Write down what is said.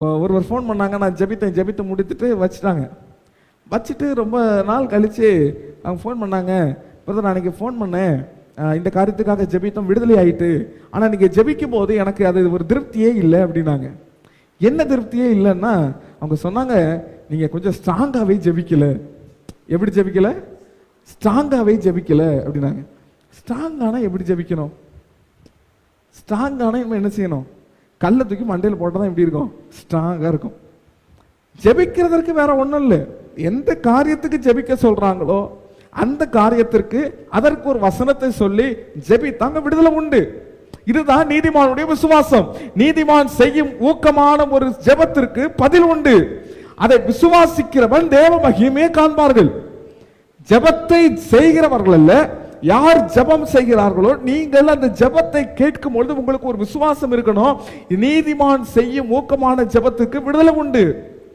ஒருவர் ஃபோன் பண்ணாங்க, நான் ஜெபித்து முடித்துட்டு வச்சுட்டாங்க. வச்சுட்டு ரொம்ப நாள் கழிச்சு அவங்க ஃபோன் பண்ணாங்க, பிரதர் நான் அன்றைக்கி ஃபோன் பண்ணேன், இந்த காரியத்துக்காக ஜெபித்தோம், விடுதலை ஆகிட்டு, ஆனால் நீங்கள் ஜெபிக்கும் போது எனக்கு அது ஒரு திருப்தியே இல்லை அப்படின்னாங்க. என்ன திருப்தியே இல்லைன்னா அவங்க சொன்னாங்க, நீங்கள் கொஞ்சம் ஸ்ட்ராங்காகவே ஜெபிக்கலை. எப்படி ஜெபிக்கலை? ஸ்ட்ராங்காகவே ஜெபிக்கலை அப்படின்னாங்க. ஸ்ட்ராங்கானா எப்படி ஜெபிக்கணும்? ஸ்ட்ராங்கானா என்ன செய்யணும்? கல்லை தூக்கி மண்டையில் போட்டால் தான் எப்படி இருக்கும்? ஸ்ட்ராங்காக இருக்கும். ஜெபிக்கிறதற்கு வேற ஒன்றும் இல்லை. எந்த காரியத்துக்கு ஜெபிக்க சொல்றாங்களோ அந்த காரியத்திற்கு அதற்கு ஒரு வசனத்தை சொல்லி ஜெபித்தாங்க, விடுதலை உண்டு. இதுதான் நீதிமானுடைய விசுவாசம். நீதிமான் செய்யும் ஊக்கமான ஒரு ஜெபத்திற்கு பதில் உண்டு. அதை விசுவாசிக்கிறவன் தேவ மகிமையை காண்பார்கள். ஜெபத்தை செய்கிறவர்கள் அல்ல, யார் ஜெபம் செய்கிறார்களோ நீங்கள் அந்த ஜெபத்தை கேட்கும் பொழுது உங்களுக்கு ஒரு விசுவாசம் இருக்கணும். நீதிமான் செய்யும் ஊக்கமான ஜெபத்துக்கு விடுதலை உண்டு.